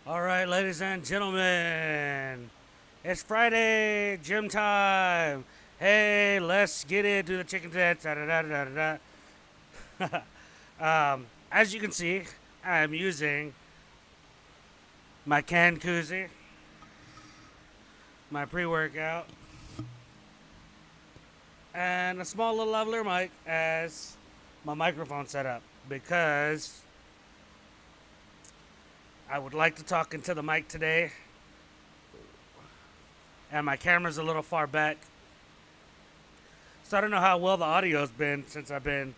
All right, ladies and gentlemen, it's Friday, gym time. Hey, let's get into the chicken tits. Da, da, da, da, da, as you can see, I'm using my canned koozie, my pre-workout, and a small little lavalier mic as my microphone setup because I would like to talk into the mic today, and my camera's a little far back, so I don't know how well the audio's been since I've been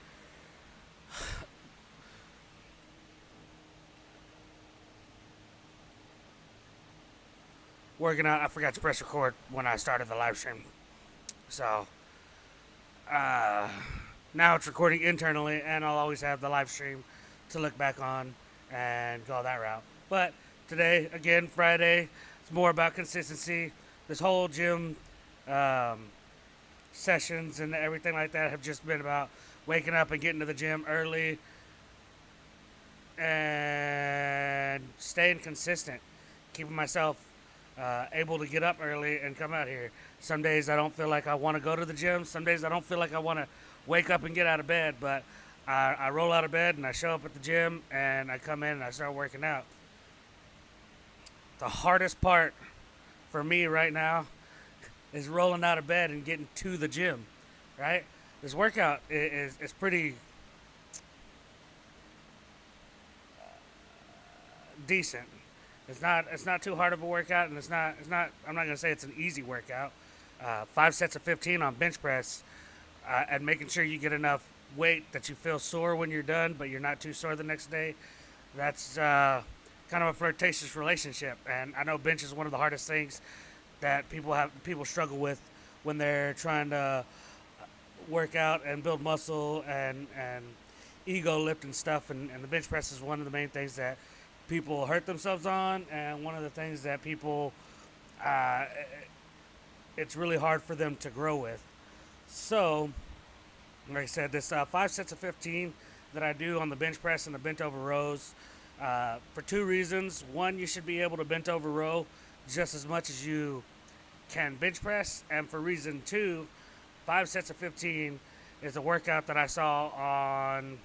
working out. I forgot to press record when I started the live stream. So uh, now it's recording internally, and I'll always have the live stream to look back on and go that route. But today, again, Friday, it's more about consistency. This whole gym um, sessions and everything like that have just been about waking up and getting to the gym early and staying consistent, keeping myself able to get up early and come out here. Some days I don't feel like I want to go to the gym. Some days I don't feel like I want to wake up and get out of bed. But I roll out of bed and I show up at the gym and I come in and I start working out. The hardest part for me right now is rolling out of bed and getting to the gym. Right? This workout is pretty decent. It's not too hard of a workout, and it's not. I'm not gonna say it's an easy workout. 5 sets of 15 on bench press, and making sure you get enough weight that you feel sore when you're done, but you're not too sore the next day. That's kind of a flirtatious relationship, and I know bench is one of the hardest things that people struggle with when they're trying to work out and build muscle and ego lift and stuff. And the bench press is one of the main things that people hurt themselves on, and one of the things that people uh, it's really hard for them to grow with. So, like I said, this 5 sets of 15 that I do on the bench press and the bent over rows for two reasons. One, you should be able to bent over row just as much as you can bench press, and for reason two, 5 sets of 15 is a workout that I saw on.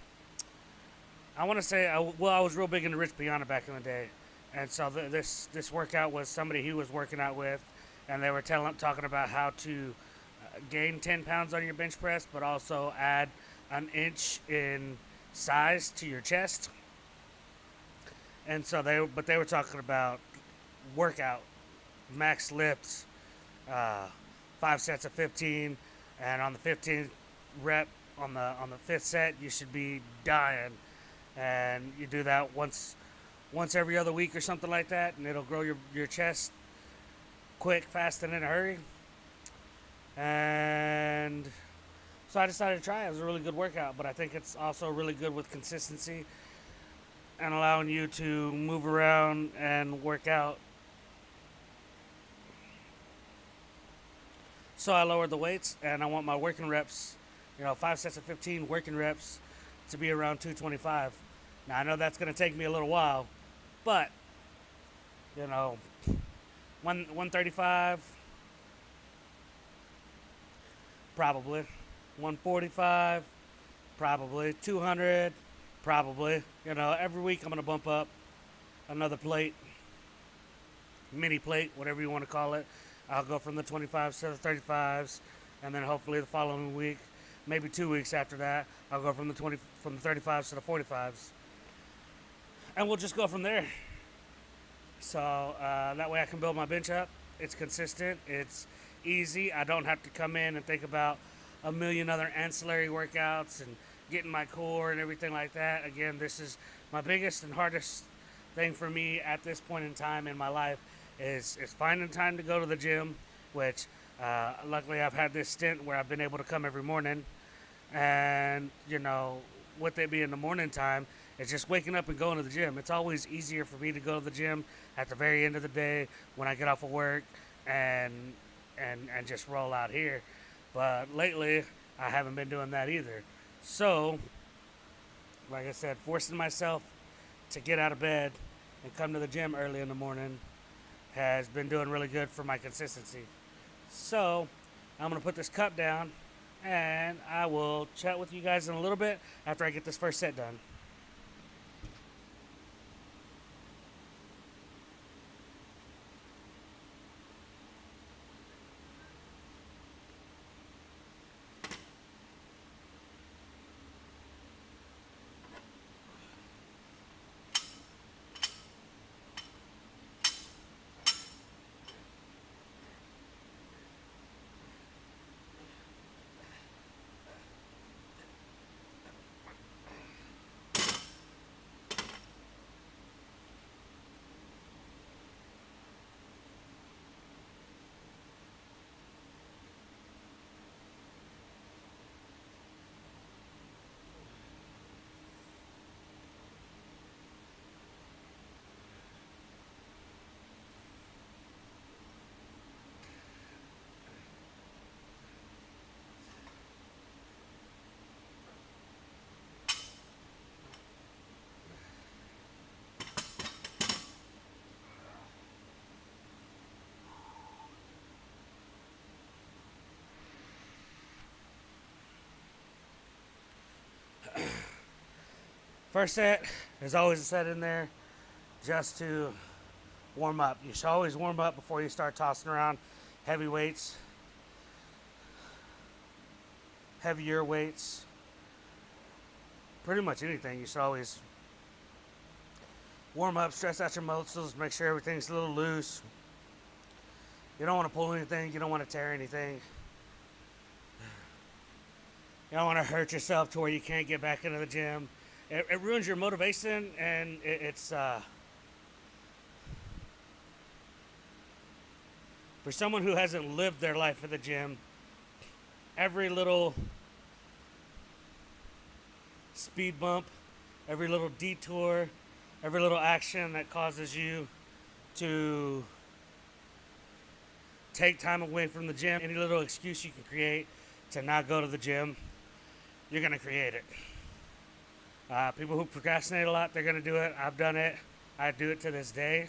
I want to say, well, I was real big into Rich Piana back in the day, and so this workout was somebody he was working out with, and they were talking about how to gain 10 pounds on your bench press, but also add an inch in size to your chest. And so they were talking about workout, max lifts, uh, 5 sets of 15, and on the 15th rep on the fifth set, you should be dying, and you do that once every other week or something like that, and it'll grow your chest quick, fast, and in a hurry. And so I decided to try it. It was a really good workout, but I think it's also really good with consistency and allowing you to move around and work out. So I lowered the weights, and I want my working reps, 5 sets of 15 working reps, to be around 225. Now I know that's going to take me a little while, but you know, 135, probably 145, probably 200, probably. Every week I'm going to bump up another plate, mini plate, whatever you want to call it. I'll go from the 25s to the 35s, and then hopefully the following week, maybe 2 weeks after that, I'll go from the 35s to the 45s, and we'll just go from there. So that way I can build my bench up. It's consistent. It's easy. I don't have to come in and think about a million other ancillary workouts and getting my core and everything like that. Again, this is my biggest and hardest thing for me at this point in time in my life is finding time to go to the gym, which luckily I've had this stint where I've been able to come every morning. And, with it being the morning time, it's just waking up and going to the gym. It's always easier for me to go to the gym at the very end of the day when I get off of work and just roll out here. But lately, I haven't been doing that either. So, like I said, forcing myself to get out of bed and come to the gym early in the morning has been doing really good for my consistency. So I'm going to put this cup down and I will chat with you guys in a little bit after I get this first set done. First set, there's always a set in there just to warm up. You should always warm up before you start tossing around heavy weights, heavier weights, pretty much anything. You should always warm up, stress out your muscles, make sure everything's a little loose. You don't want to pull anything, you don't want to tear anything. You don't want to hurt yourself to where you can't get back into the gym. It ruins your motivation, and it's for someone who hasn't lived their life at the gym, every little speed bump, every little detour, every little action that causes you to take time away from the gym, any little excuse you can create to not go to the gym, you're going to create it. People who procrastinate a lot, they're going to do it. I've done it. I do it to this day.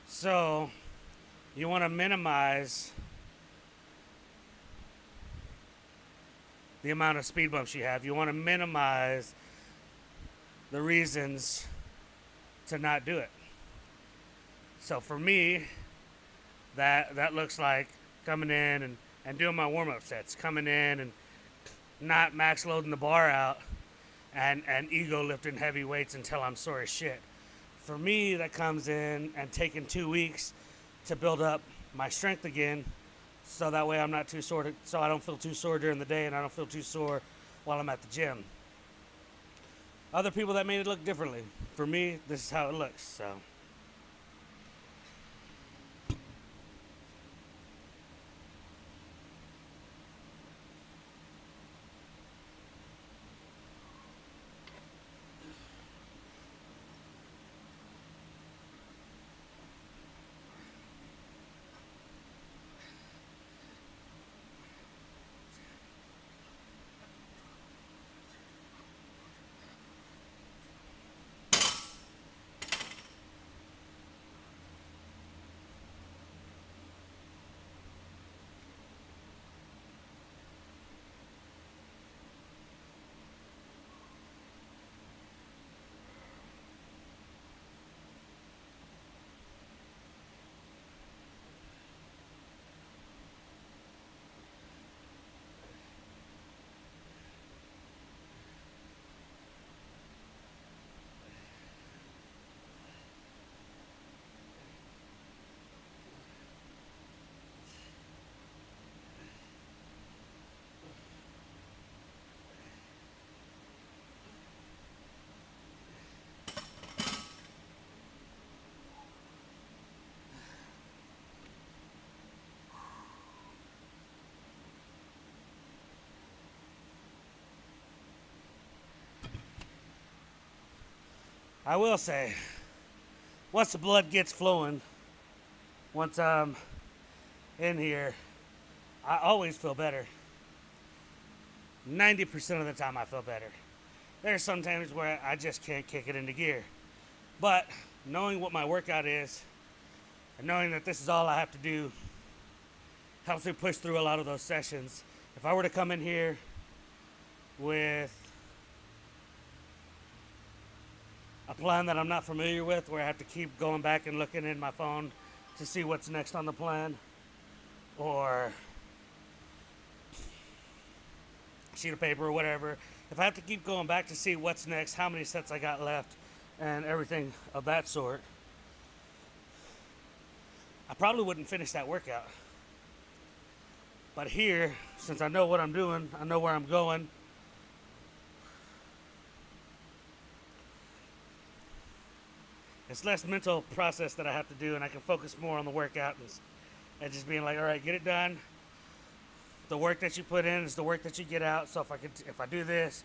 So, you want to minimize the amount of speed bumps you have. You want to minimize the reasons to not do it. So for me, that looks like coming in and doing my warm-up sets, coming in and not max loading the bar out and ego lifting heavy weights until I'm sore as shit. For me, that comes in and taking 2 weeks to build up my strength again, so that way I'm not too sore, so I don't feel too sore during the day and I don't feel too sore while I'm at the gym. Other people that made it look differently. For me, this is how it looks, so. I will say, once the blood gets flowing, once I'm in here, I always feel better. 90% of the time I feel better. there's some times where I just can't kick it into gear. But knowing what my workout is and knowing that this is all I have to do helps me push through a lot of those sessions. If I were to come in here with a plan that I'm not familiar with, where I have to keep going back and looking in my phone to see what's next on the plan, or sheet of paper or whatever, if I have to keep going back to see what's next, how many sets I got left, and everything of that sort, I probably wouldn't finish that workout. But here, since I know what I'm doing, I know where I'm going, it's less mental process that I have to do, and I can focus more on the workout and just being like, all right, get it done. The work that you put in is the work that you get out. So if I do this,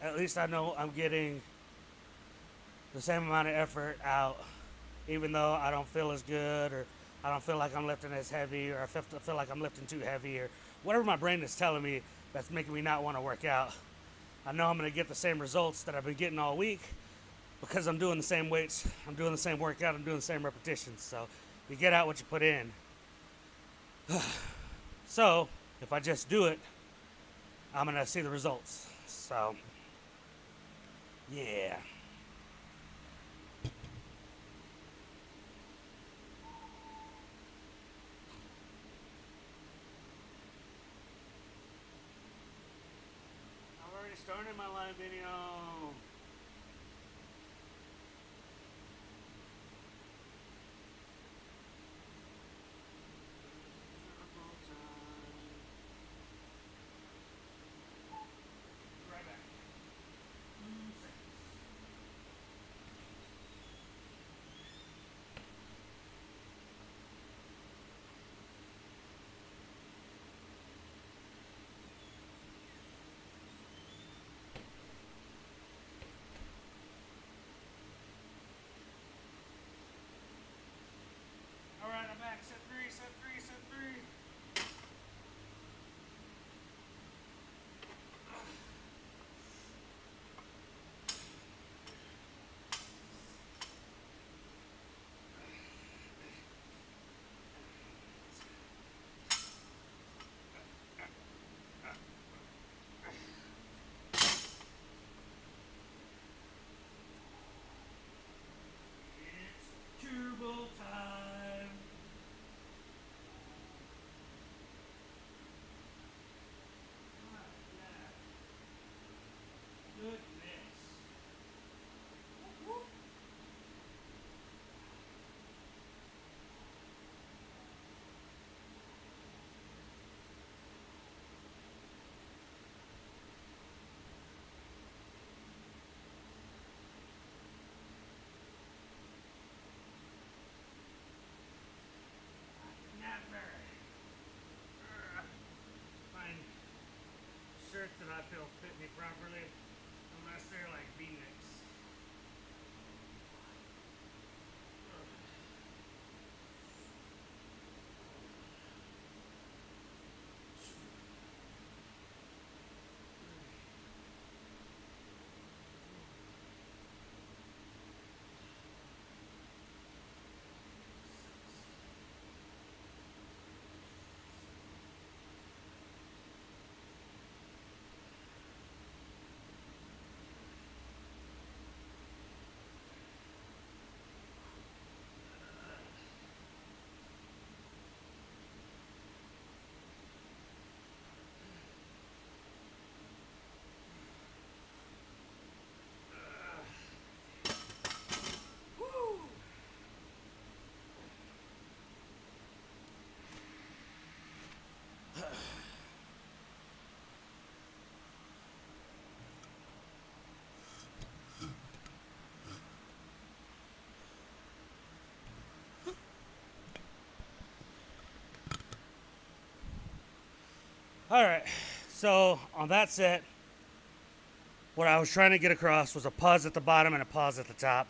at least I know I'm getting the same amount of effort out, even though I don't feel as good, or I don't feel like I'm lifting as heavy, or I feel like I'm lifting too heavy, or whatever my brain is telling me that's making me not want to work out. I know I'm going to get the same results that I've been getting all week because I'm doing the same weights, I'm doing the same workout, I'm doing the same repetitions. So you get out what you put in. So if I just do it, I'm going to see the results. So, yeah. I've already started my live video. Right back. All right, I'm back. Set three, set three, set three. It's turbo time. Goodness. Woo-woo. Never find shirts that I feel fit me properly unless they're like V-necks. Woo! All right, so on that set, what I was trying to get across was a pause at the bottom and a pause at the top.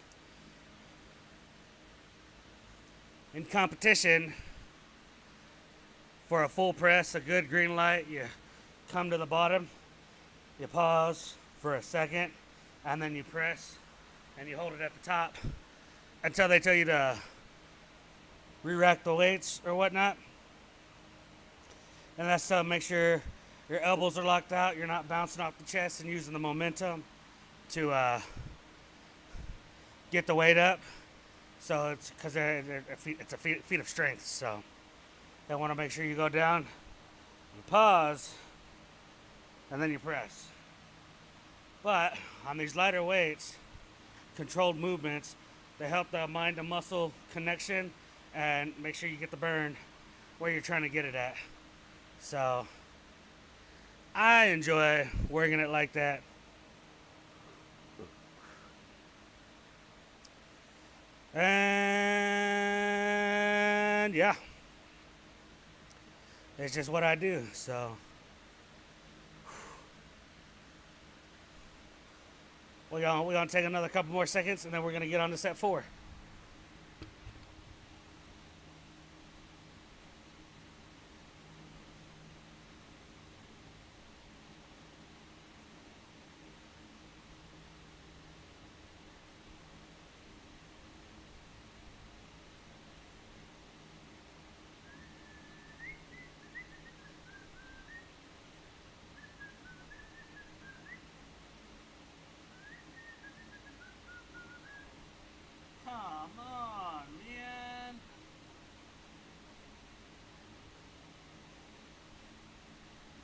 In competition, for a full press, a good green light, you come to the bottom, you pause for a second, and then you press and you hold it at the top until they tell you to re-rack the weights or whatnot. And that's to make sure your elbows are locked out, you're not bouncing off the chest and using the momentum to get the weight up. So it's because it's a feat of strength. So you want to make sure you go down, you pause, and then you press. But on these lighter weights, controlled movements, they help the mind to muscle connection and make sure you get the burn where you're trying to get it at. So I enjoy working it like that. And yeah, it's just what I do. So we're gonna take another couple more seconds, and then we're gonna get on to set 4. Come on, man.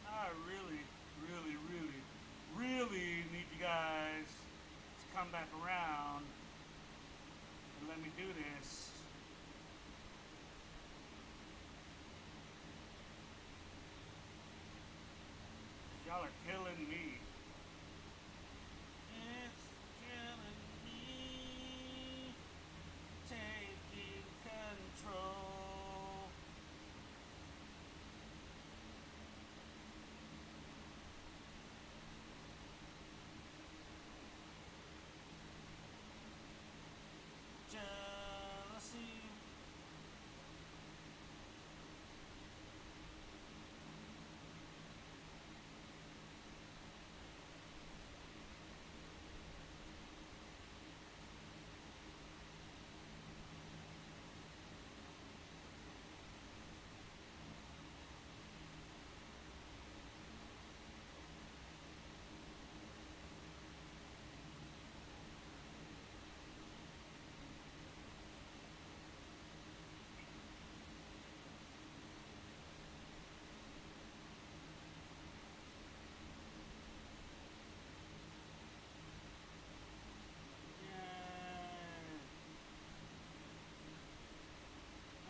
I really, really, really, really need you guys to come back around and let me do this. Y'all are killing me. It's killing me. Taking control. Jealousy.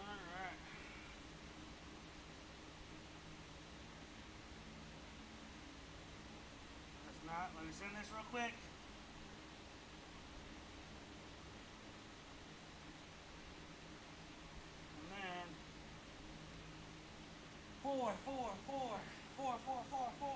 Alright. Let's not. Let me send this real quick. And then 4, 4, 4, 4, 4, 4, 4.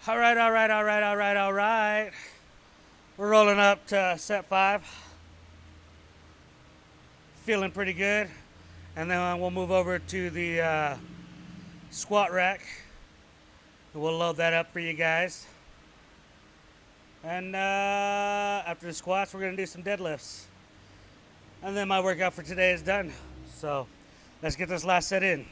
All right, all right, all right, all right, all right. We're rolling up to set 5. Feeling pretty good. And then we'll move over to the squat rack. We'll load that up for you guys. And after the squats, we're going to do some deadlifts. And then my workout for today is done. So let's get this last set in.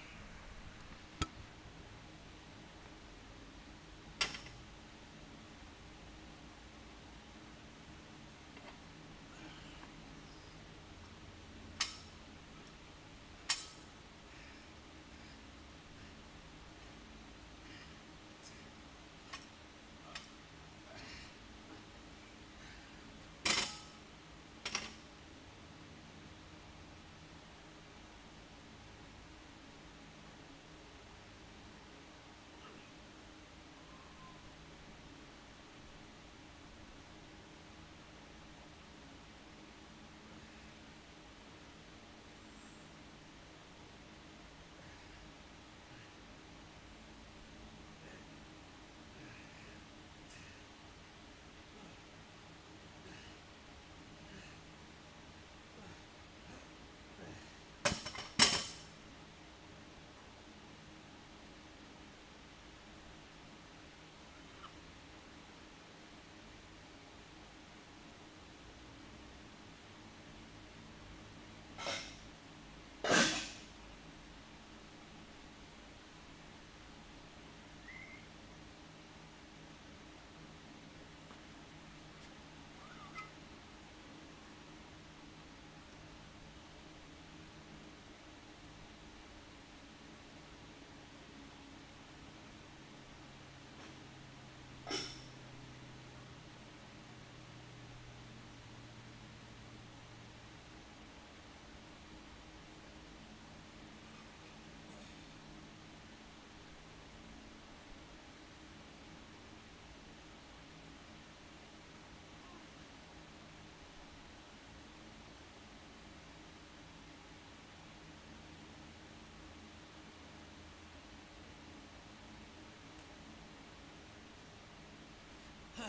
All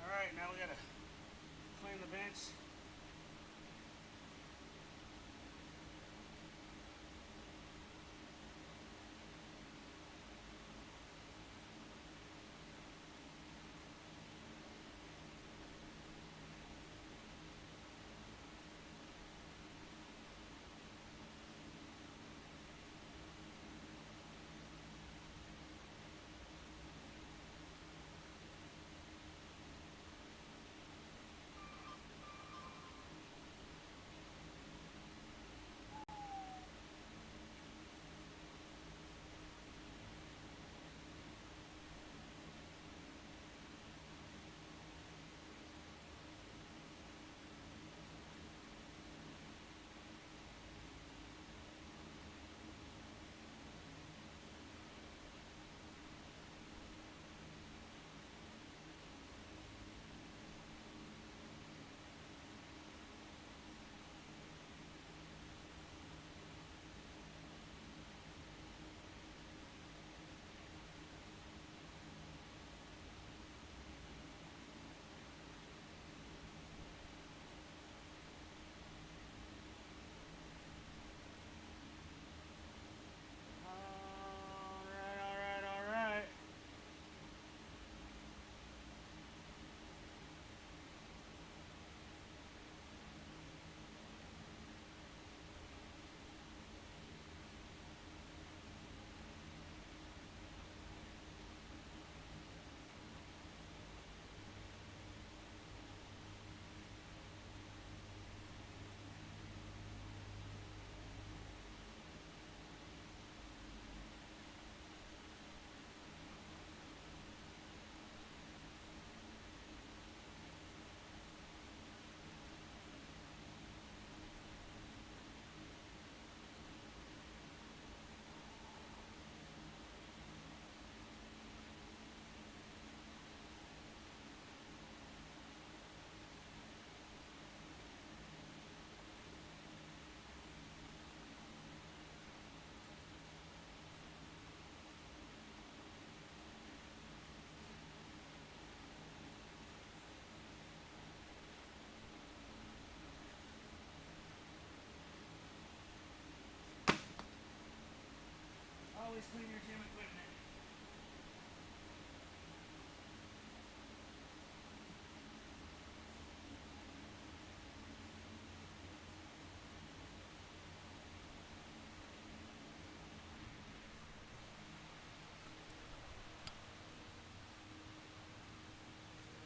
right, now we gotta clean the bench.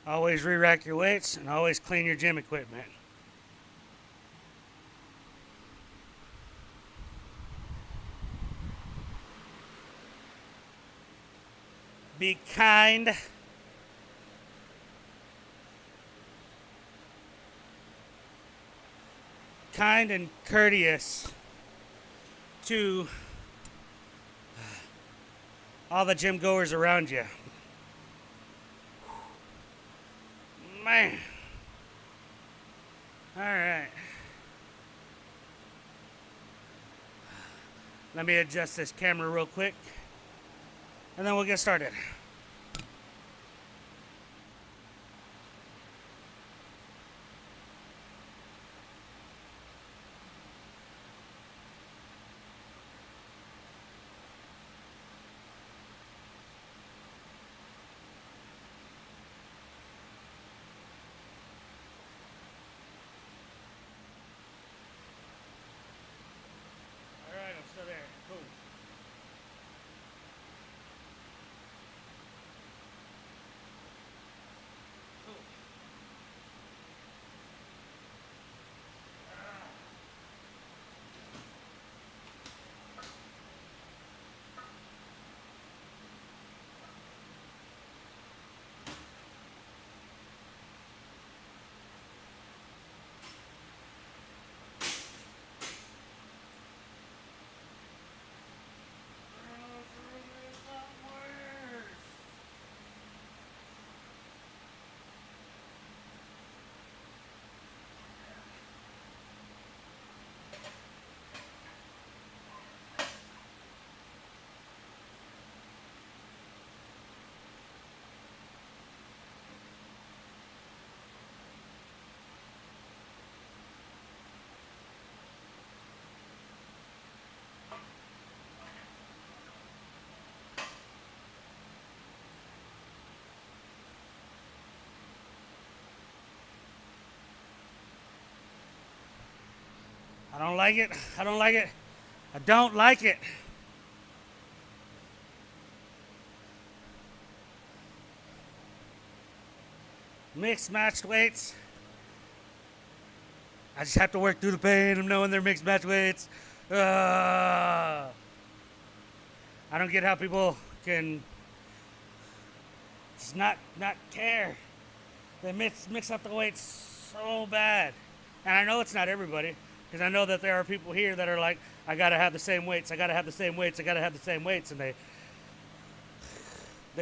Always re-rack your weights and always clean your gym equipment. Be kind. Kind and courteous to all the gym goers around you. Man. All right. Let me adjust this camera real quick, and then we'll get started. All right, I'm still there. Cool. Cool. I don't like it. I don't like it. I don't like it. Mixed matched weights. I just have to work through the pain of knowing they're mixed match weights. I don't get how people can just not care. They mix up the weights so bad. And I know it's not everybody, because I know that there are people here that are like, I gotta have the same weights, I gotta have the same weights, I gotta have the same weights, and they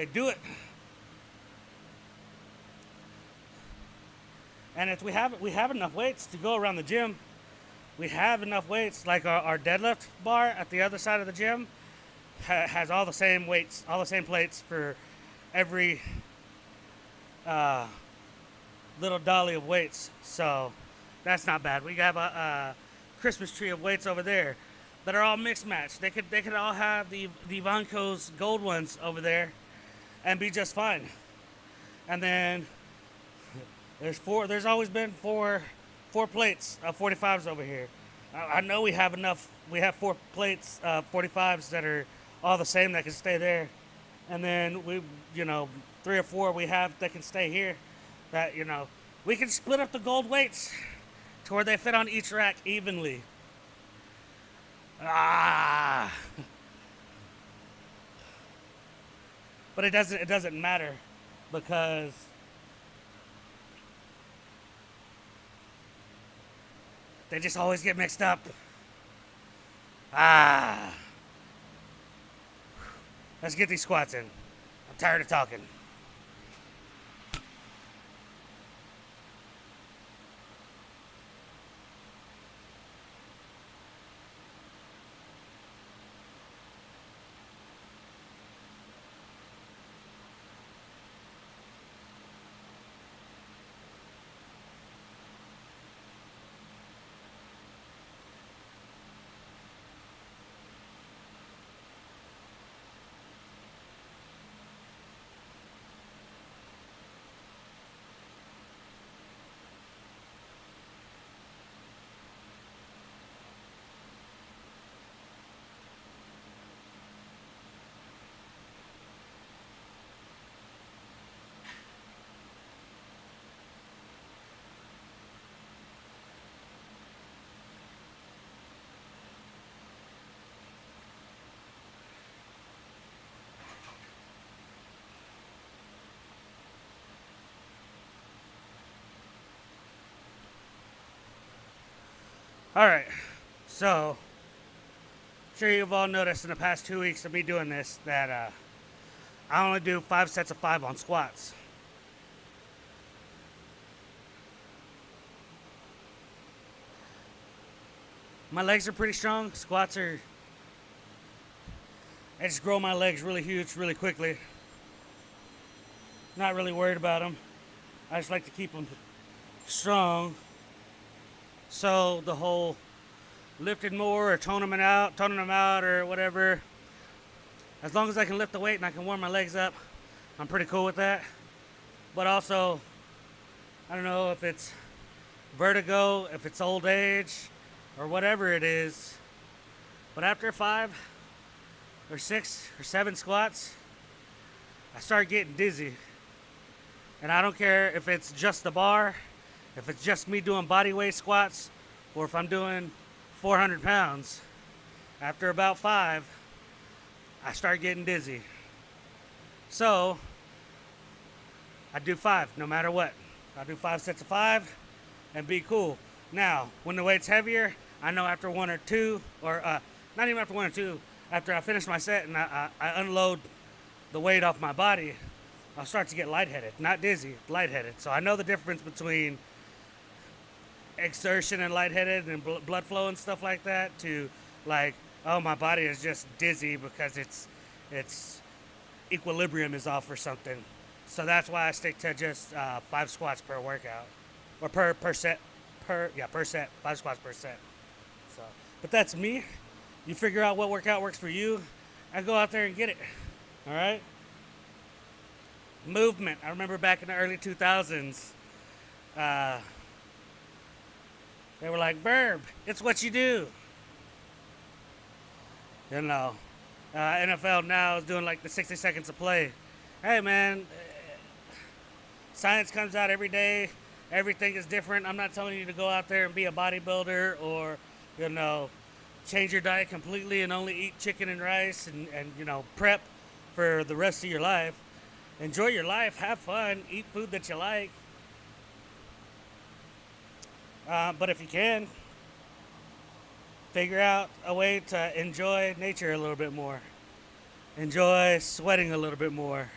do it. And if we have enough weights to go around the gym. We have enough weights, like our deadlift bar at the other side of the gym has all the same weights, all the same plates for every little dolly of weights. So that's not bad. We have a Christmas tree of weights over there that are all mixed match. They could all have the Vanco's gold ones over there and be just fine. And then there's always been four plates of 45s over here. I know we have enough. We have 4 plates of 45s that are all the same that can stay there, and then 3 or 4 we have that can stay here. That we can split up the gold weights to where they fit on each rack evenly. But it doesn't matter because they just always get mixed up. Let's get these squats in. I'm tired of talking. All right. So, I'm sure you've all noticed in the past 2 weeks of me doing this that I only do 5 sets of 5 on squats. My legs are pretty strong. Squats are. I just grow my legs really huge really quickly. Not really worried about them. I just like to keep them strong. So the whole lifting more or toning them out or whatever, as long as I can lift the weight and I can warm my legs up, I'm pretty cool with that. But also, I don't know if it's vertigo, if it's old age, or whatever it is. But after 5 or 6 or 7 squats, I start getting dizzy. And I don't care if it's just the bar, if it's just me doing body weight squats, or if I'm doing 400 pounds. After about 5, I start getting dizzy. So, I do 5 no matter what. I do 5 sets of 5 and be cool. Now, when the weight's heavier, I know after 1 or 2, or not even after 1 or 2, after I finish my set and I unload the weight off my body, I'll start to get lightheaded. Not dizzy, lightheaded. So I know the difference between exertion and lightheaded and blood flow and stuff like that to like, oh, my body is just dizzy because it's equilibrium is off or something. So that's why I stick to just 5 squats per workout, or per set, per set, 5 squats per set. So, but that's me. You figure out what workout works for you, and go out there and get it. All right. Movement. I remember back in the early 2000s, they were like, "Verb, it's what you do." You know, NFL now is doing like the 60 seconds of play. Hey, man, science comes out every day. Everything is different. I'm not telling you to go out there and be a bodybuilder or, change your diet completely and only eat chicken and rice and prep for the rest of your life. Enjoy your life. Have fun. Eat food that you like. But if you can, figure out a way to enjoy nature a little bit more. Enjoy sweating a little bit more.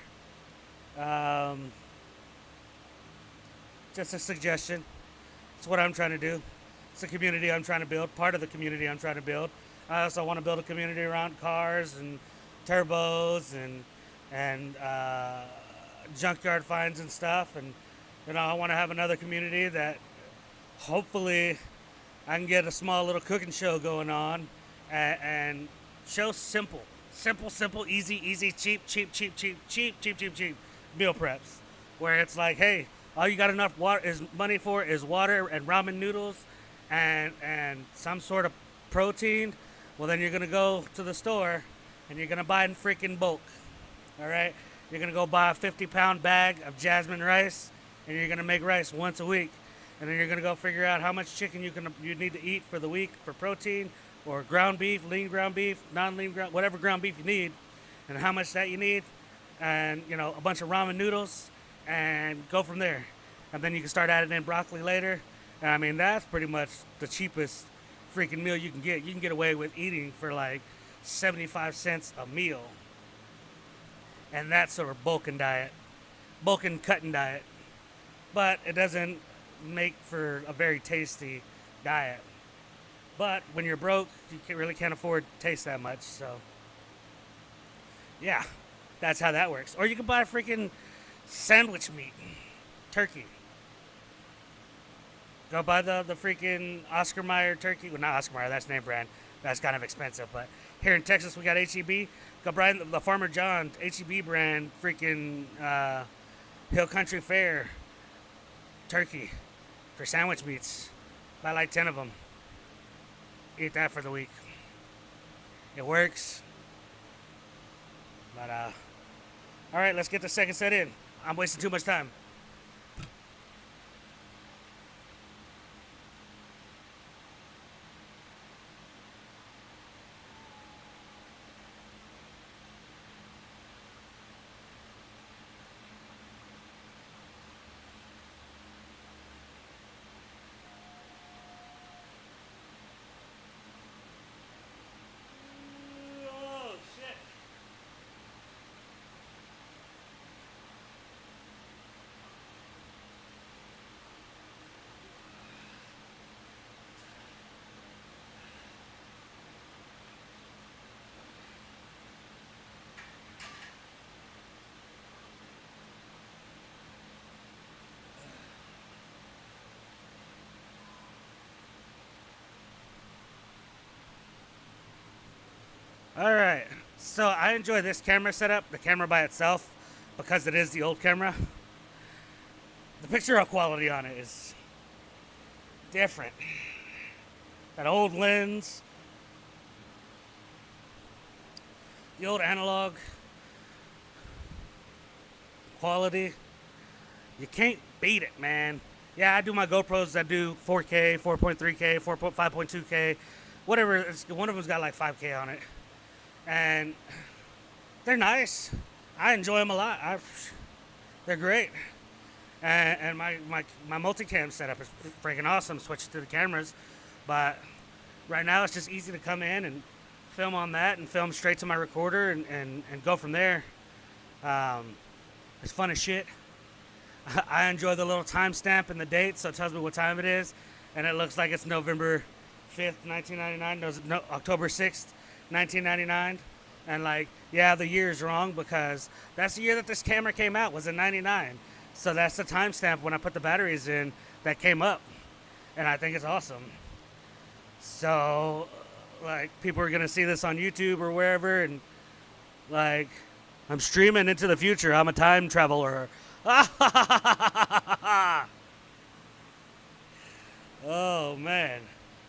Just a suggestion. It's what I'm trying to do. It's a community I'm trying to build. Part of the community I'm trying to build. I also want to build a community around cars and turbos and junkyard finds and stuff. And I want to have another community that hopefully I can get a small little cooking show going on and show simple, easy, cheap meal preps, where it's like, hey, all you got enough money for is water and ramen noodles and some sort of protein. Well, then you're gonna go to the store and you're gonna buy in freaking bulk. All right, you're gonna go buy a 50-pound bag of jasmine rice, and you're gonna make rice once a week. And then you're gonna go figure out how much chicken you need to eat for the week for protein, or ground beef, lean ground beef, non-lean ground, whatever ground beef you need, and how much that you need, and a bunch of ramen noodles, and go from there. And then you can start adding in broccoli later. And I mean, that's pretty much the cheapest freaking meal you can get. You can get away with eating for like 75 cents a meal. And that's sort of bulking cutting diet. But it doesn't make for a very tasty diet. But when you're broke, you really can't afford to taste that much. So, yeah, that's how that works. Or you can buy freaking sandwich meat, turkey. Go buy the freaking Oscar Mayer turkey. Well, not Oscar Mayer, that's name brand. That's kind of expensive. But here in Texas, we got HEB. Go buy the Farmer John's HEB brand freaking Hill Country Fair turkey for sandwich meats. Buy like 10 of them. Eat that for the week. It works. But, all right, let's get the second set in. I'm wasting too much time. All right. So I enjoy this camera setup, the camera by itself, because it is the old camera. The picture quality on it is different. That old lens, the old analog quality, you can't beat it, man. Yeah, I do my GoPros that do 4K, 4.3K, 4.5.2K, whatever. One of them's got like 5K on it, and they're nice. I enjoy them a lot. They're great. And my multicam setup is freaking awesome. Switching to the cameras, but right now it's just easy to come in and film on that and film straight to my recorder and go from there. It's fun as shit. I enjoy the little timestamp and the date, so it tells me what time it is, and it looks like it's November 5th, 1999. No, October 6th, 1999. And like, yeah, the year is wrong because that's the year that this camera came out, was in 99. So that's the timestamp when I put the batteries in that came up, and I think it's awesome. So, like, people are gonna see this on YouTube or wherever, and like, I'm streaming into the future. I'm a time traveler. Oh man,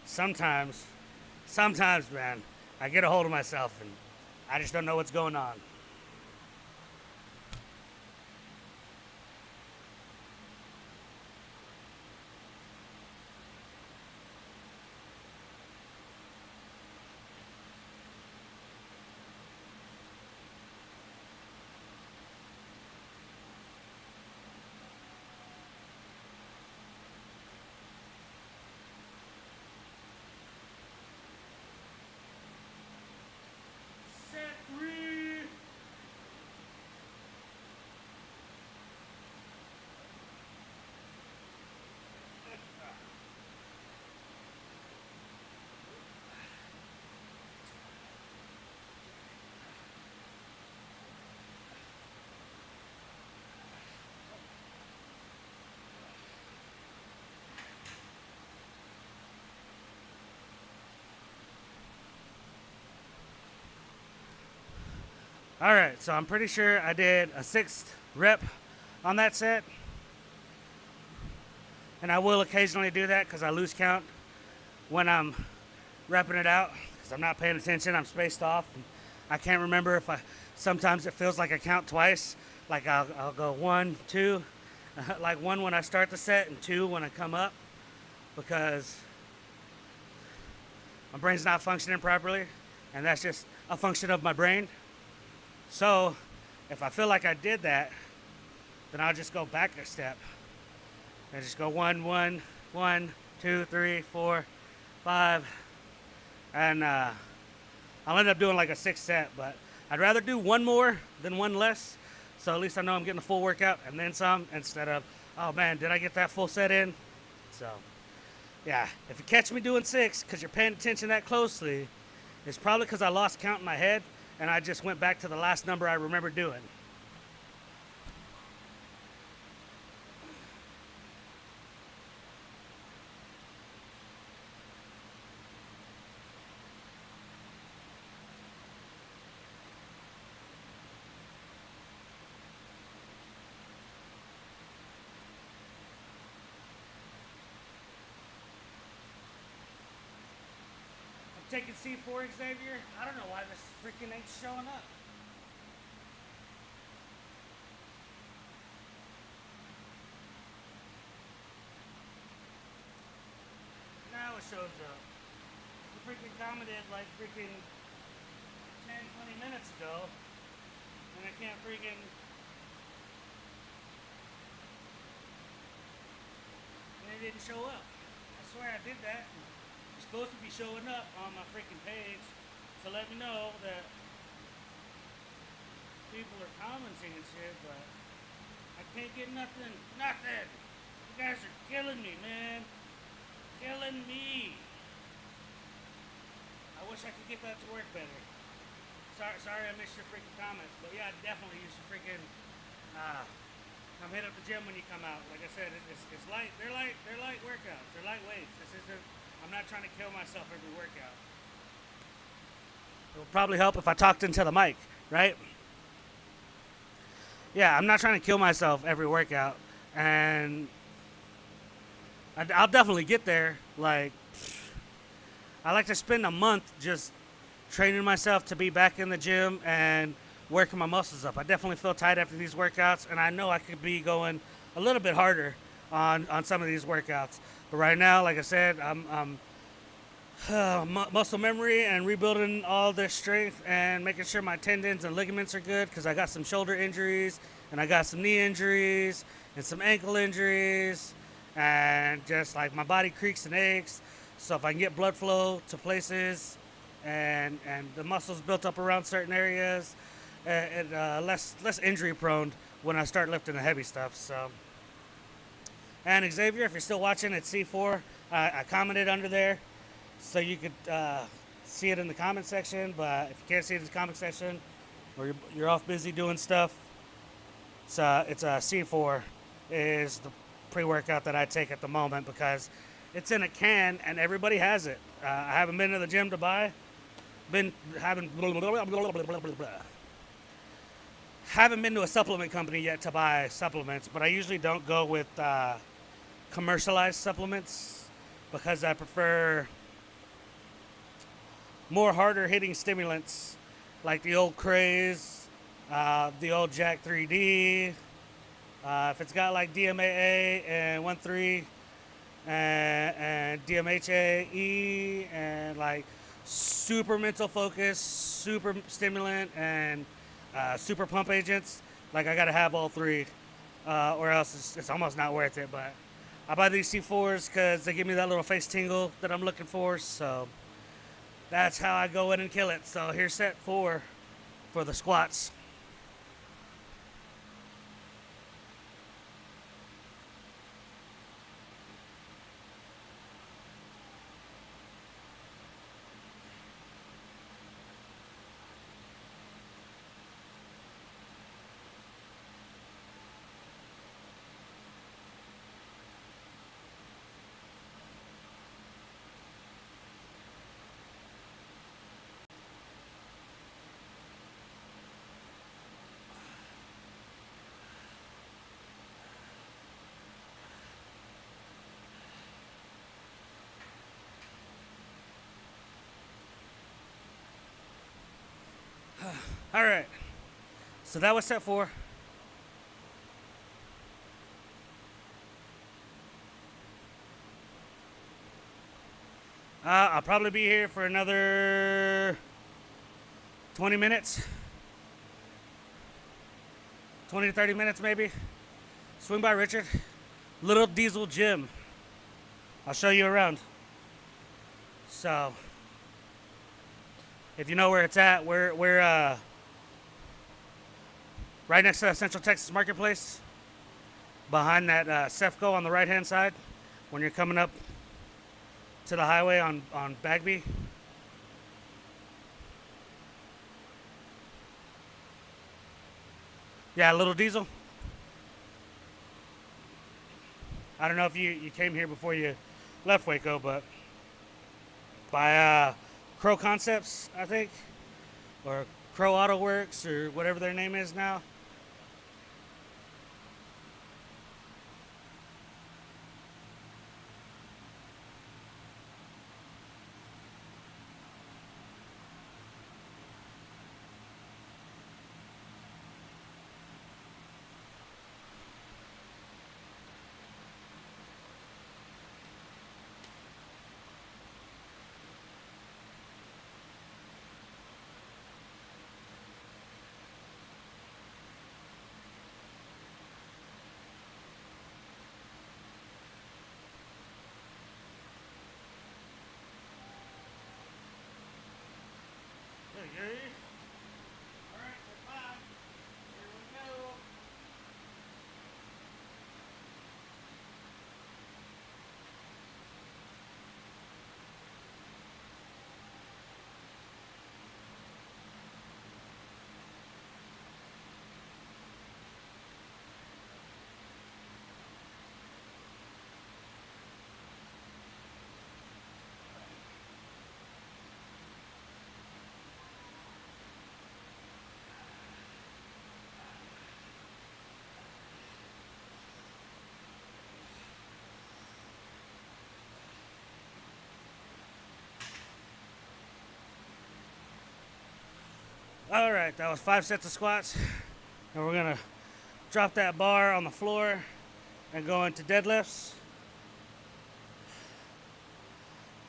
sometimes, man, I get a hold of myself and I just don't know what's going on. Set three. All right, so I'm pretty sure I did a sixth rep on that set, and I will occasionally do that because I lose count when I'm repping it out because I'm not paying attention. I'm spaced off. And I can't remember if I. Sometimes it feels like I count twice. Like I'll go one, two, like one when I start the set and two when I come up because my brain's not functioning properly, and that's just a function of my brain. So if I feel like I did that, then I'll just go back a step and just go one, two, three, four, five, and I'll end up doing like a sixth set. But I'd rather do one more than one less, so at least I know I'm getting a full workout and then some instead of, oh man, did I get that full set in? So yeah, if you catch me doing six because you're paying attention that closely, it's probably because I lost count in my head and I just went back to the last number I remember doing. Taking C4, Xavier. I don't know why this freaking ain't showing up. Now it shows up. You freaking commented like freaking 10, 20 minutes ago, and I can't freaking. And it didn't show up. I swear I did that. It's supposed to be showing up on my freaking page to let me know that people are commenting and shit, but I can't get nothing. Nothing. You guys are killing me, man. Killing me. I wish I could get that to work better. Sorry I missed your freaking comments, but yeah, definitely you should freaking come hit up the gym when you come out. Like I said, it's light. They're light workouts. They're light weights. This isn't. I'm not trying to kill myself every workout. It would probably help if I talked into the mic, right? Yeah, I'm not trying to kill myself every workout, and I'll definitely get there. Like, I like to spend a month just training myself to be back in the gym and working my muscles up. I definitely feel tight after these workouts, and I know I could be going a little bit harder on some of these workouts. But right now, like I said, I'm muscle memory and rebuilding all their strength and making sure my tendons and ligaments are good because I got some shoulder injuries and I got some knee injuries and some ankle injuries and just like my body creaks and aches. So if I can get blood flow to places and the muscles built up around certain areas, it less injury prone when I start lifting the heavy stuff. So, and Xavier, if you're still watching at C4, I commented under there so you could see it in the comment section. But if you can't see it in the comment section, or you're off busy doing stuff, it's a C4 is the pre-workout that I take at the moment because it's in a can and everybody has it. I haven't been to the gym to buy. Haven't been to a supplement company yet to buy supplements, but I usually don't go with commercialized supplements because I prefer more harder hitting stimulants like the old Craze, the old Jack 3D. If it's got like DMAA and 1,3 and DMHA-E and like super mental focus, super stimulant, and super pump agents, like I gotta have all three, or else it's almost not worth it. But I buy these C4s because they give me that little face tingle that I'm looking for. So that's how I go in and kill it. So here's set 4 for the squats. All right. So that was set 4. I'll probably be here for another 20 minutes. 20 to 30 minutes maybe. Swing by Richard. Little Diesel Gym. I'll show you around. So, if you know where it's at, we're right next to the Central Texas Marketplace. Behind that Cefco on the right-hand side. When you're coming up to the highway on Bagby. Yeah, Little Diesel. I don't know if you came here before you left Waco, but by Crow Concepts, I think, or Crow Auto Works, or whatever their name is now. All right, that was 5 sets of squats. And we're gonna drop that bar on the floor and go into deadlifts.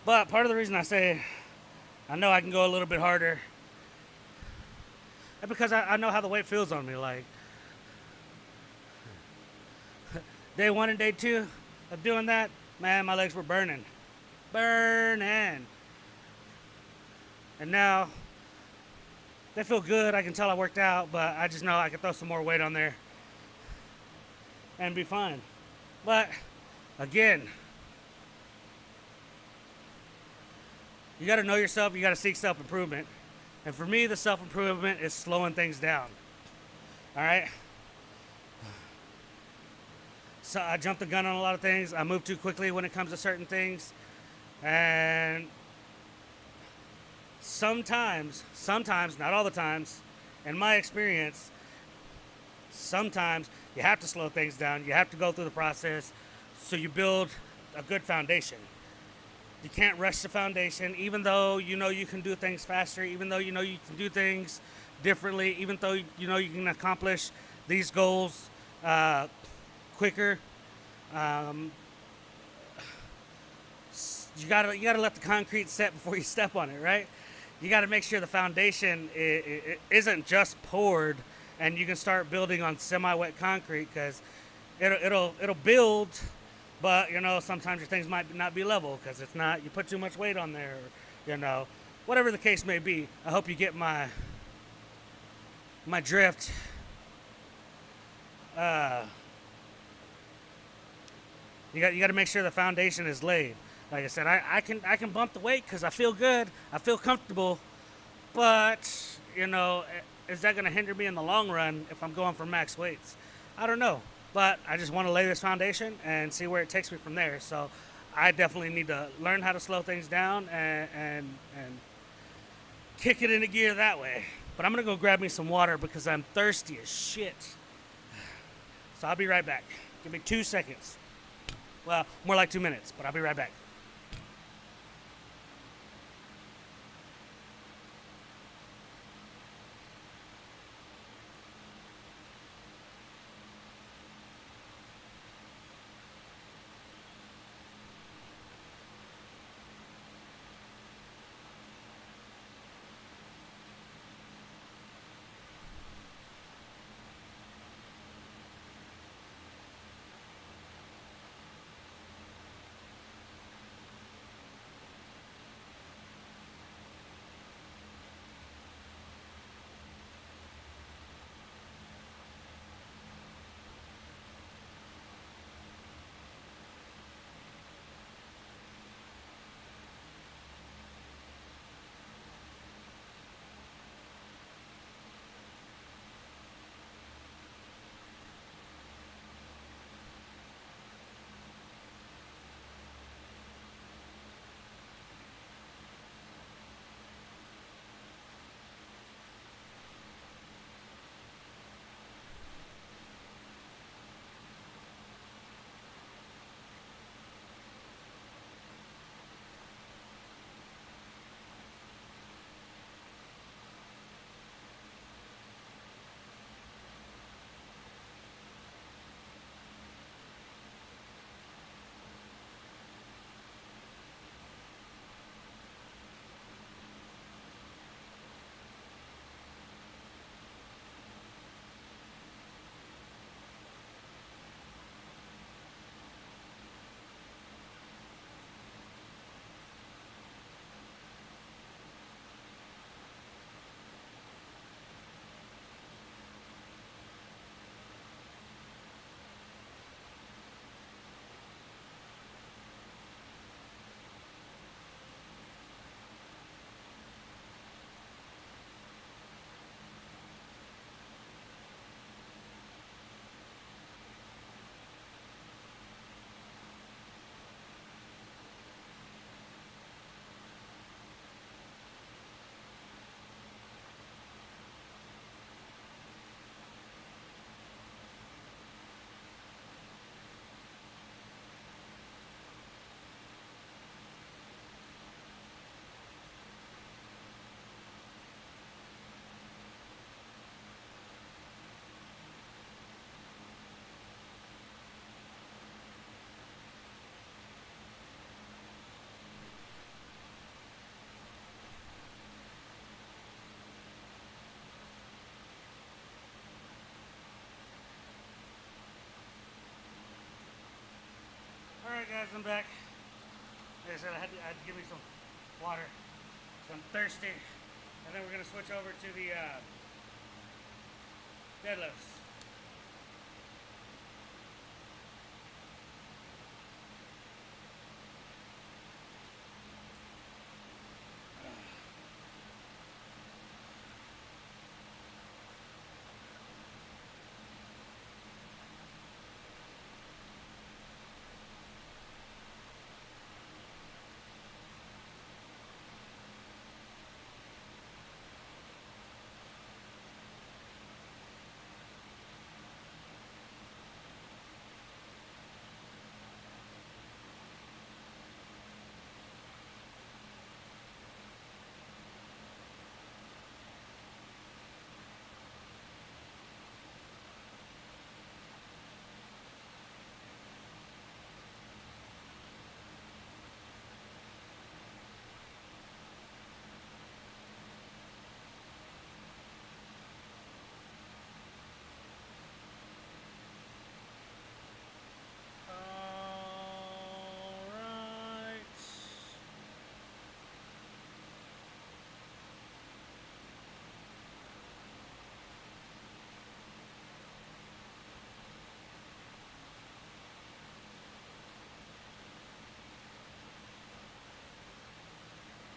But part of the reason I say I know I can go a little bit harder is because I know how the weight feels on me. Like day 1 and day 2 of doing that, man, my legs were burning. Burning. And now they feel good. I can tell I worked out, but I just know I can throw some more weight on there and be fine. But again, you got to know yourself. You got to seek self-improvement. And for me, the self-improvement is slowing things down. All right? So I jumped the gun on a lot of things. I move too quickly when it comes to certain things. And sometimes, not all the times, in my experience, sometimes you have to slow things down. You have to go through the process so you build a good foundation. You can't rush the foundation, even though you know you can do things faster, even though you know you can do things differently, even though you know you can accomplish these goals quicker. You gotta let the concrete set before you step on it, right? You gotta make sure the foundation it isn't just poured, and you can start building on semi-wet concrete, because it'll build, but you know sometimes your things might not be level because it's not, you put too much weight on there, or, you know, whatever the case may be. I hope you get my drift. You got to make sure the foundation is laid. Like I said, I can bump the weight because I feel good, I feel comfortable, but you know, is that going to hinder me in the long run if I'm going for max weights? I don't know, but I just want to lay this foundation and see where it takes me from there. So I definitely need to learn how to slow things down and kick it into gear that way. But I'm gonna go grab me some water because I'm thirsty as shit. So I'll be right back. Give me 2 seconds. Well, more like 2 minutes, but I'll be right back. guys, I'm back. Like I said, I had to give me some water. So I'm thirsty. And then we're going to switch over to the deadlifts.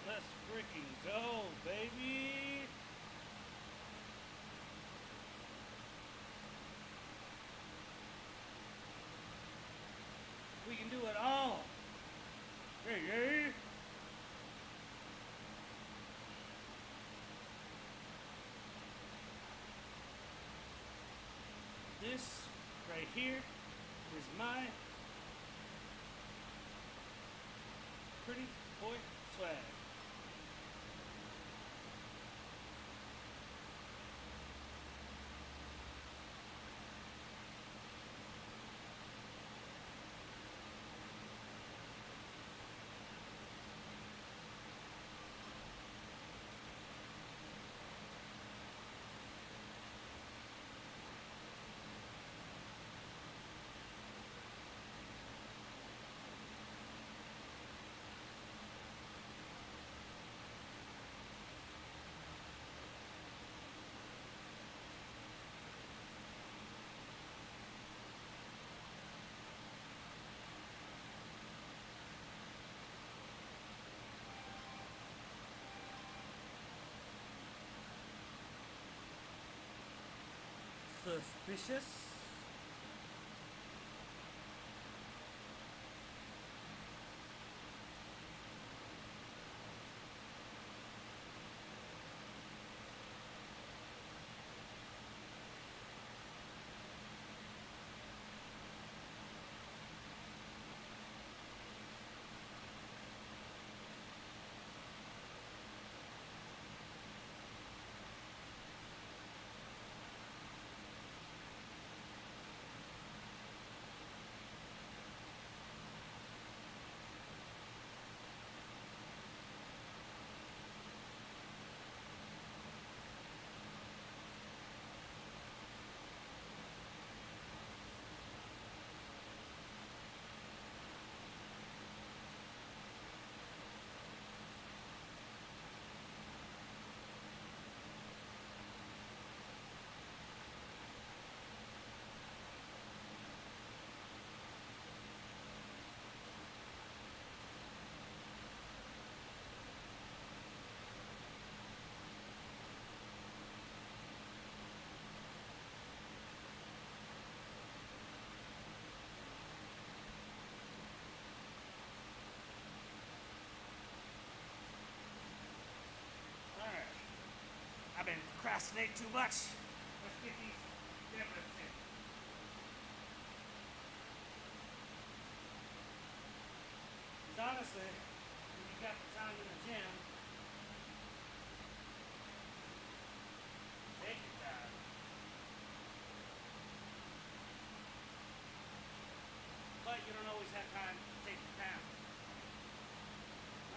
Let's freaking go, baby! We can do it all! Hey! This right here is my pretty boy swag. Suspicious? Alright. I've been procrastinating too much. Let's get these deadlifts in. Because honestly, when you got the time in the gym, take your time. But you don't always have time to take your time.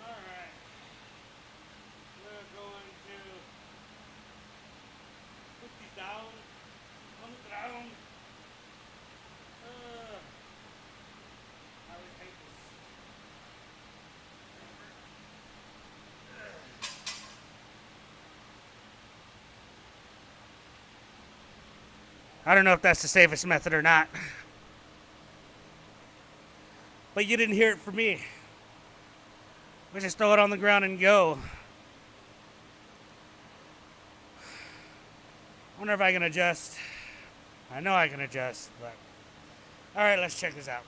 Alright. We're going to put these down on the ground. I always hate this. I don't know if that's the safest method or not. But you didn't hear it from me. We just throw it on the ground and go. I wonder if I can adjust. I know I can adjust, but... Alright, let's check this out.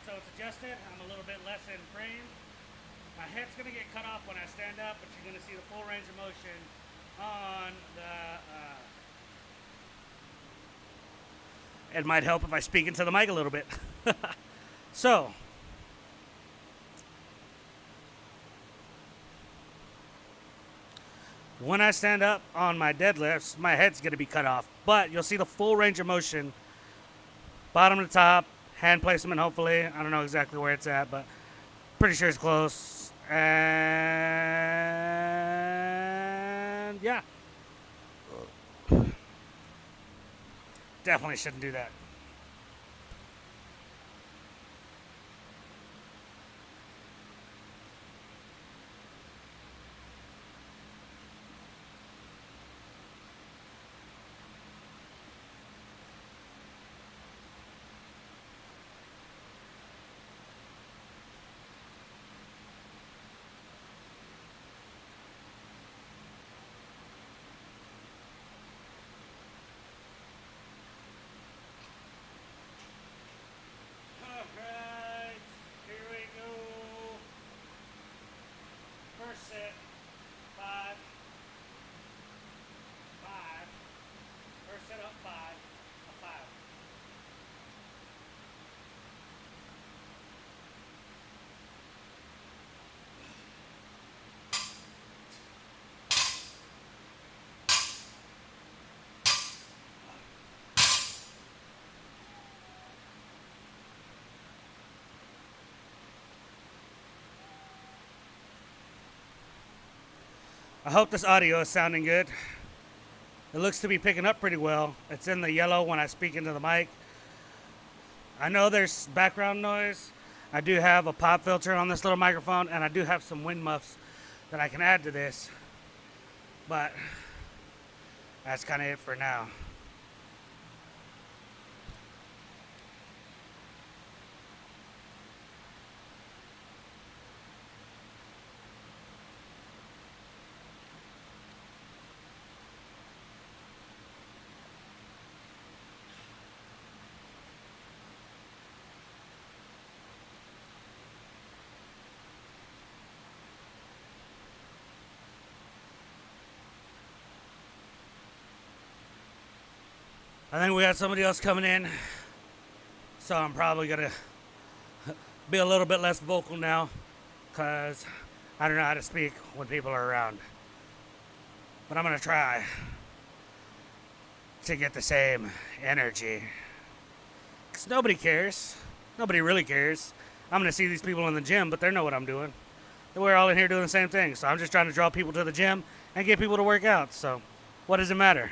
So it's adjusted. I'm a little bit less in frame. My head's going to get cut off when I stand up, but you're going to see the full range of motion on the... It might help if I speak into the mic a little bit. So... When I stand up on my deadlifts, my head's going to be cut off. But you'll see the full range of motion. Bottom to top. Hand placement, hopefully. I don't know exactly where it's at, but pretty sure it's close. And yeah. Definitely shouldn't do that. First set, 5, 5. First set up 5, a 5. I hope this audio is sounding good. It looks to be picking up pretty well. It's in the yellow when I speak into the mic. I know there's background noise. I do have a pop filter on this little microphone, and I do have some wind muffs that I can add to this. But that's kind of it for now. I think we got somebody else coming in, so I'm probably gonna be a little bit less vocal now, because I don't know how to speak when people are around. But I'm gonna try to get the same energy, because nobody cares. Nobody really cares. I'm gonna see these people in the gym, but they know what I'm doing. We're all in here doing the same thing, so I'm just trying to draw people to the gym and get people to work out, so what does it matter?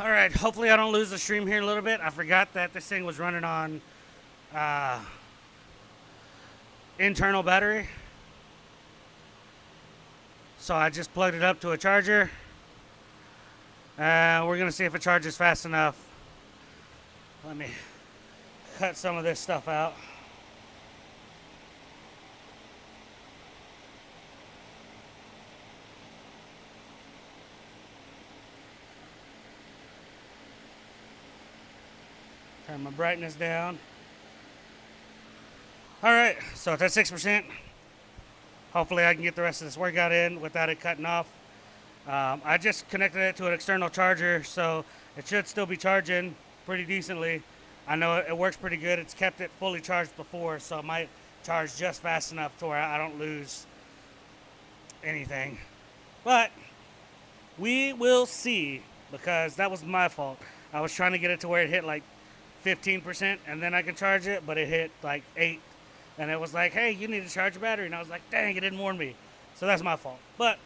All right, hopefully I don't lose the stream here a little bit. I forgot that this thing was running on uh, internal battery. So I just plugged it up to a charger. We're gonna see if it charges fast enough. Let me cut some of this stuff out. Turn my brightness down. All right, so it's at 6%. Hopefully I can get the rest of this workout in without it cutting off. I just connected it to an external charger, so it should still be charging pretty decently. I know it works pretty good. It's kept it fully charged before, so it might charge just fast enough to where I don't lose anything. But we will see, because that was my fault. I was trying to get it to where it hit like 15% and then I can charge it, but it hit like 8. And it was like, hey, you need to charge your battery. And I was like, dang, it didn't warn me. So that's my fault. But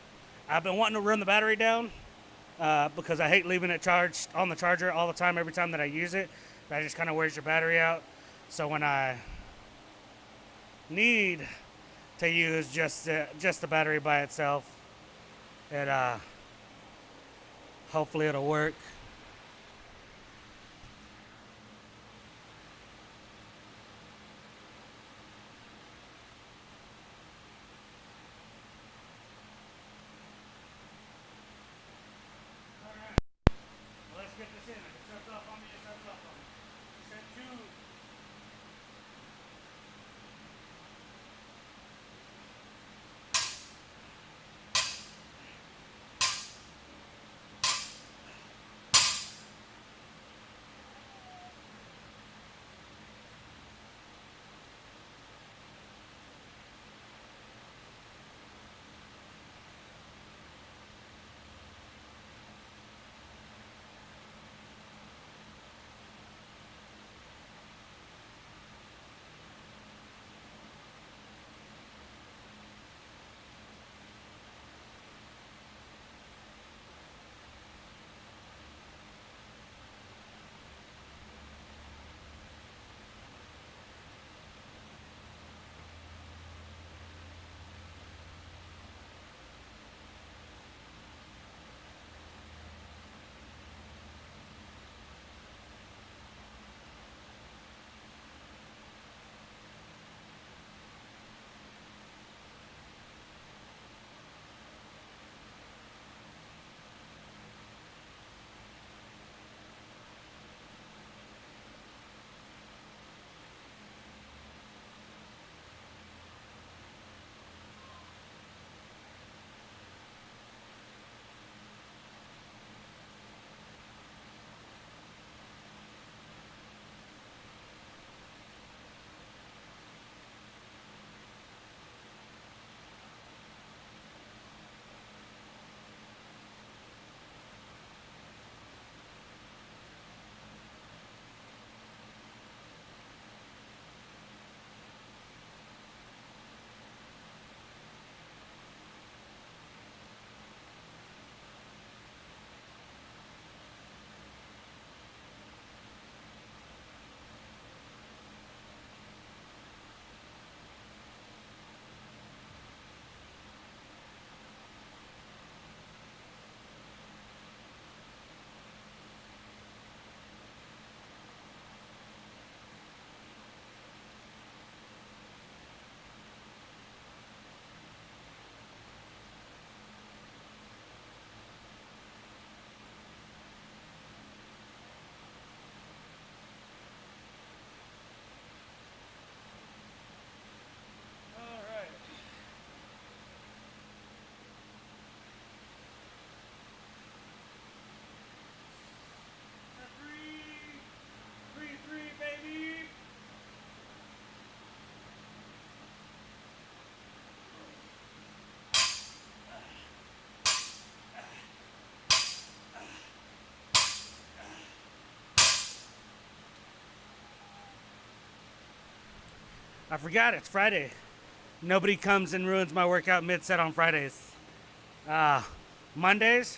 I've been wanting to run the battery down because I hate leaving it charged on the charger all the time every time that I use it. That just kind of wears your battery out. So when I need to use just the battery by itself, it hopefully it'll work. Get this in. If it shuts off on me, it shuts off on me. Set 2. I forgot it's Friday. Nobody comes and ruins my workout mid-set on Fridays. Mondays,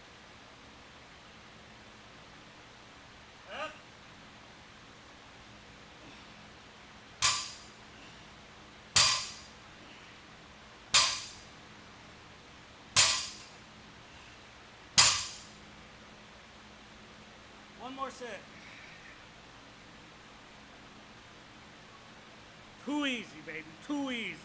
Up. One more set. Too easy, baby. Too easy.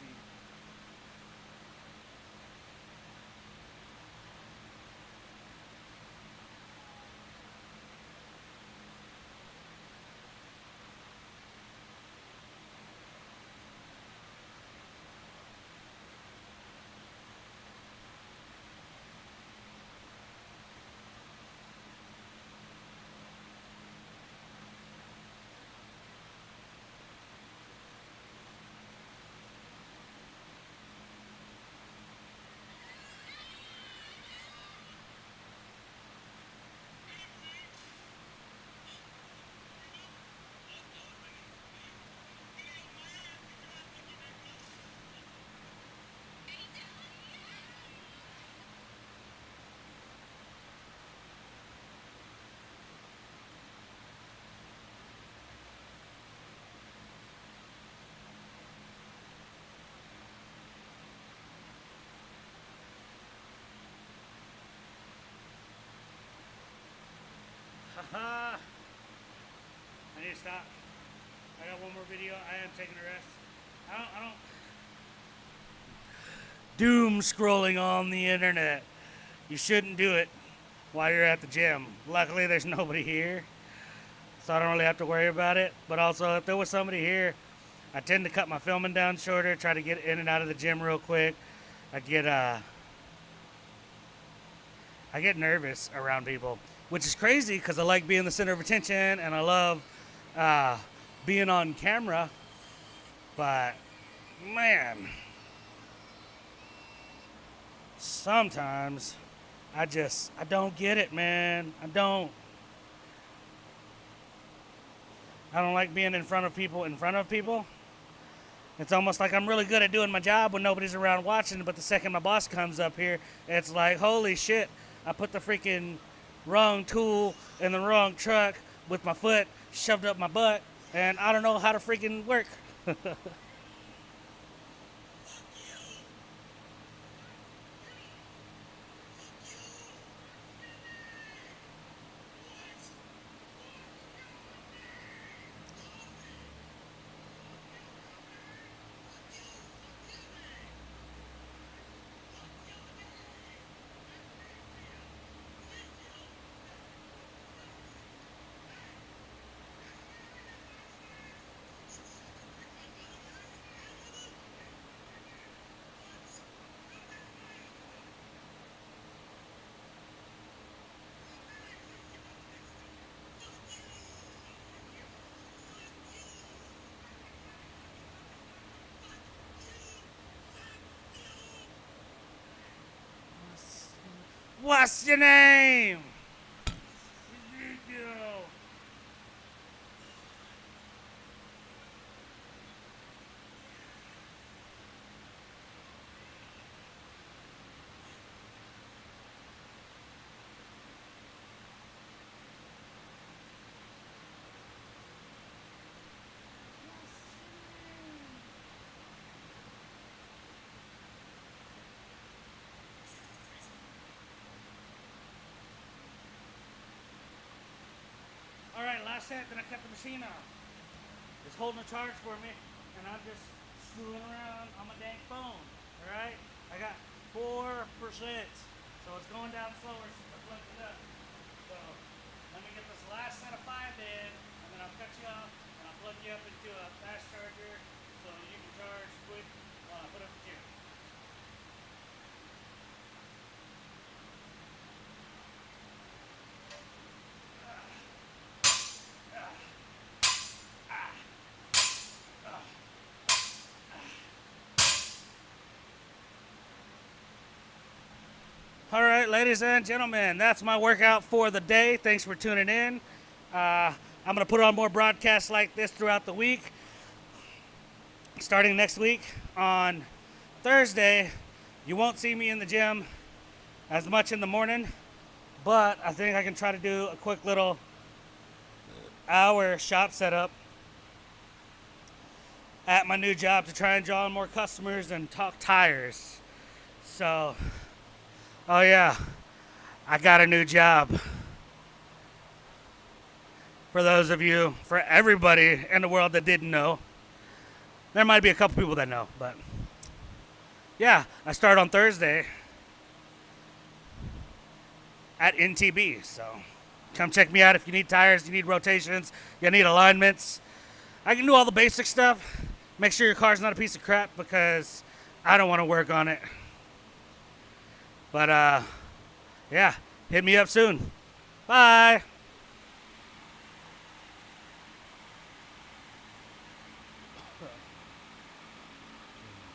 Haha. I need to stop. I got one more video. I am taking a rest. I don't. Doom scrolling on the internet. You shouldn't do it while you're at the gym. Luckily, there's nobody here, so I don't really have to worry about it. But also, if there was somebody here, I tend to cut my filming down shorter, try to get in and out of the gym real quick. I get nervous around people. which is crazy because I like being the center of attention and I love uh, being on camera. But man, sometimes I don't get it, man. I don't like being in front of people. It's almost like I'm really good at doing my job when nobody's around watching, but the second my boss comes up here, it's like, holy shit, I put the freaking wrong tool in the wrong truck with my foot shoved up my butt, and I don't know how to freaking work. What's your name? All right, last set, then I cut the machine off. It's holding a charge for me, and I'm just screwing around on my dang phone. All right, I got 4%, so it's going down slower since I plugged it up. So let me get this last set of 5 in, and then I'll cut you off, and I'll plug you up into a fast charger so you can charge quick while I put up the gym. All right, ladies and gentlemen, that's my workout for the day. Thanks for tuning in. I'm going to put on more broadcasts like this throughout the week. Starting next week on Thursday, you won't see me in the gym as much in the morning, but I think I can try to do a quick little hour shop setup at my new job to try and draw in more customers and talk tires. So, oh yeah, I got a new job. For everybody in the world that didn't know. There might be a couple people that know, but yeah, I start on Thursday at NTB. So come check me out if you need tires, you need rotations, you need alignments. I can do all the basic stuff. Make sure your car's not a piece of crap because I don't want to work on it. But yeah, hit me up soon. Bye.